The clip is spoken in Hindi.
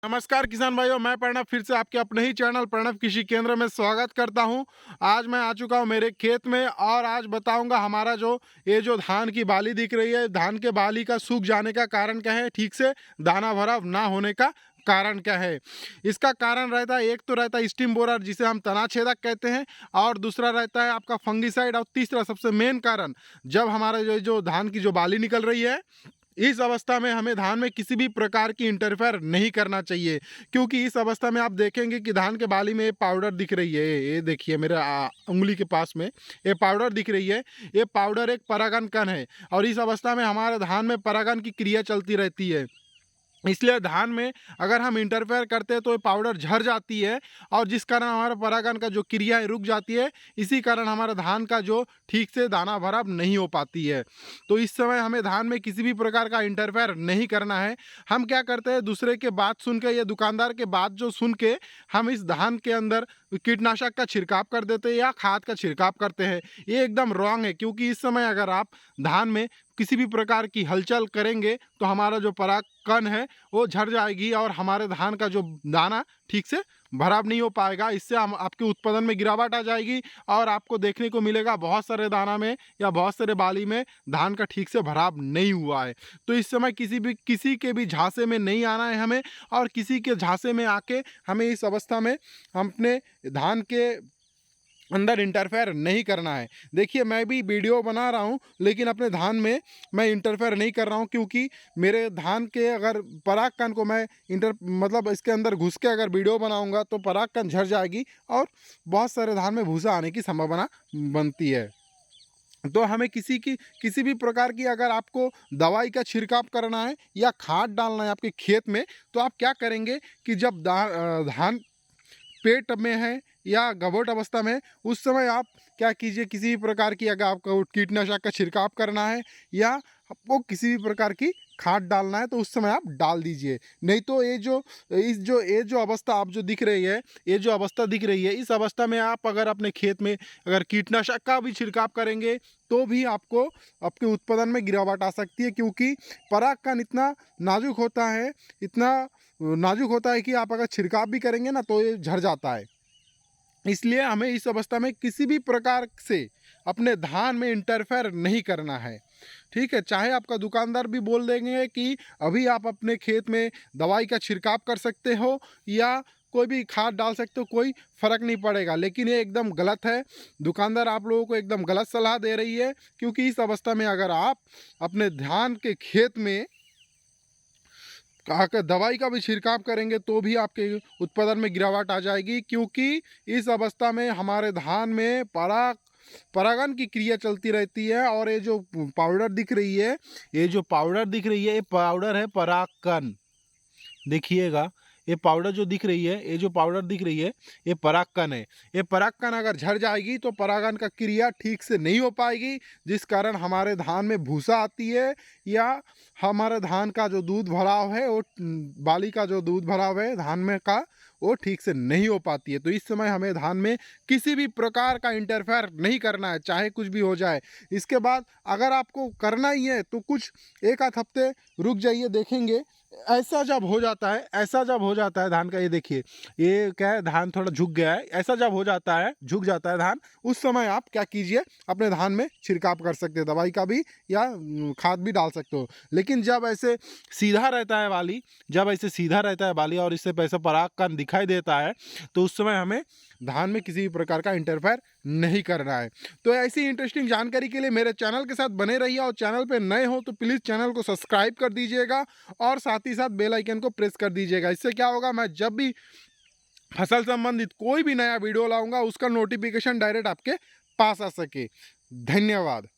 नमस्कार किसान भाइयों, मैं प्रणव फिर से आपके अपने ही चैनल प्रणव कृषि केंद्र में स्वागत करता हूं। आज मैं आ चुका हूं मेरे खेत में और आज बताऊंगा हमारा जो धान की बाली दिख रही है, धान के बाली का सूख जाने का कारण क्या है, ठीक से दाना भराव ना होने का कारण क्या है। इसका कारण रहता है, एक तो रहता है स्टीम बोरर जिसे हम तनाछेदक कहते हैं, और दूसरा रहता है आपका फंगिसाइड, और तीसरा सबसे मेन कारण जब हमारा जो धान की जो बाली निकल रही है, इस अवस्था में हमें धान में किसी भी प्रकार की इंटरफेयर नहीं करना चाहिए। क्योंकि इस अवस्था में आप देखेंगे कि धान के बाली में ये पाउडर दिख रही है, ये देखिए मेरे उंगली के पास में ये पाउडर दिख रही है। ये पाउडर एक परागन कण है और इस अवस्था में हमारे धान में परागन की क्रिया चलती रहती है। इसलिए धान में अगर हम इंटरफेयर करते हैं तो ये पाउडर झड़ जाती है और जिस कारण हमारा परागण का जो क्रिया है रुक जाती है। इसी कारण हमारा धान का जो ठीक से दाना भराव नहीं हो पाती है। तो इस समय हमें धान में किसी भी प्रकार का इंटरफेयर नहीं करना है। हम क्या करते हैं, दूसरे के बात सुन के या दुकानदार के बात जो सुन के हम इस धान के अंदर कीटनाशक का छिड़काव कर देते हैं या खाद का छिड़काव करते हैं। ये एकदम रॉन्ग है, क्योंकि इस समय अगर आप धान में किसी भी प्रकार की हलचल करेंगे तो हमारा जो परागकण है वो झड़ जाएगी और हमारे धान का जो दाना ठीक से भराव नहीं हो पाएगा। इससे हम आपके उत्पादन में गिरावट आ जाएगी और आपको देखने को मिलेगा बहुत सारे दाना में या बहुत सारे बाली में धान का ठीक से भराव नहीं हुआ है। तो इस समय किसी के भी झांसे में नहीं आना है हमें, और किसी के झांसे में आके हमें इस अवस्था में हम अपने धान के अंदर इंटरफेयर नहीं करना है। देखिए, मैं भी वीडियो बना रहा हूँ लेकिन अपने धान में मैं इंटरफेयर नहीं कर रहा हूँ, क्योंकि मेरे धान के अगर परागकण को मैं मतलब इसके अंदर घुस के अगर वीडियो बनाऊँगा तो परागकण झड़ जाएगी और बहुत सारे धान में भूसा आने की संभावना बनती है। तो हमें किसी भी प्रकार की अगर आपको दवाई का छिड़काव करना है या खाद डालना है आपके खेत में, तो आप क्या करेंगे कि जब धान पेट में है या गभोट अवस्था में है, उस समय आप क्या कीजिए, किसी भी प्रकार की अगर आपको कीटनाशक का छिड़काव करना है या आपको किसी भी प्रकार की खाद डालना है तो उस समय आप डाल दीजिए। नहीं तो ये जो अवस्था आप जो दिख रही है, ये जो अवस्था दिख रही है, इस अवस्था में आप अगर अपने खेत में अगर कीटनाशक का भी छिड़काव करेंगे तो भी आपको आपके उत्पादन में गिरावट आ सकती है। क्योंकि परागकण इतना नाजुक होता है, इतना नाजुक होता है कि आप अगर छिड़काव भी करेंगे ना तो ये झड़ जाता है। इसलिए हमें इस अवस्था में किसी भी प्रकार से अपने धान में इंटरफेयर नहीं करना है। ठीक है, चाहे आपका दुकानदार भी बोल देंगे कि अभी आप अपने खेत में दवाई का छिड़काव कर सकते हो या कोई भी खाद डाल सकते हो, कोई फ़र्क नहीं पड़ेगा, लेकिन ये एकदम गलत है। दुकानदार आप लोगों को एकदम गलत सलाह दे रही है, क्योंकि इस अवस्था में अगर आप अपने धान के खेत में अगर दवाई का भी छिड़काव करेंगे तो भी आपके उत्पादन में गिरावट आ जाएगी। क्योंकि इस अवस्था में हमारे धान में परागण की क्रिया चलती रहती है और ये जो पाउडर दिख रही है, ये पाउडर है परागकण। देखिएगा, ये पाउडर जो दिख रही है, ये जो पाउडर दिख रही है, ये परागकण है। ये परागकण अगर झड़ जाएगी तो परागण का क्रिया ठीक से नहीं हो पाएगी, जिस कारण हमारे धान में भूसा आती है या हमारे धान का जो दूध भराव है वो बाली का जो दूध भराव है धान में का वो ठीक से नहीं हो पाती है। तो इस समय हमें धान में किसी भी प्रकार का इंटरफेयर नहीं करना है, चाहे कुछ भी हो जाए। इसके बाद अगर आपको करना ही है तो कुछ एक आध हफ्ते रुक जाइए, देखेंगे ऐसा जब हो जाता है धान का, ये देखिए ये क्या है, धान थोड़ा झुक गया है, ऐसा जब हो जाता है, झुक जाता है धान, उस समय आप क्या कीजिए, अपने धान में छिड़काव कर सकते हैं दवाई का भी या खाद भी डाल सकते हो। लेकिन जब ऐसे सीधा रहता है बाली और इससे पैसा परागकण दिखाई देता है तो उस समय हमें धान में किसी भी प्रकार का इंटरफेयर नहीं करना है। तो ऐसी इंटरेस्टिंग जानकारी के लिए मेरे चैनल के साथ बने रहिए, और चैनल पे नए हो तो प्लीज़ चैनल को सब्सक्राइब कर दीजिएगा और साथ ही साथ बेल आइकन को प्रेस कर दीजिएगा। इससे क्या होगा, मैं जब भी फसल संबंधित कोई भी नया वीडियो लाऊंगा उसका नोटिफिकेशन डायरेक्ट आपके पास आ सके। धन्यवाद।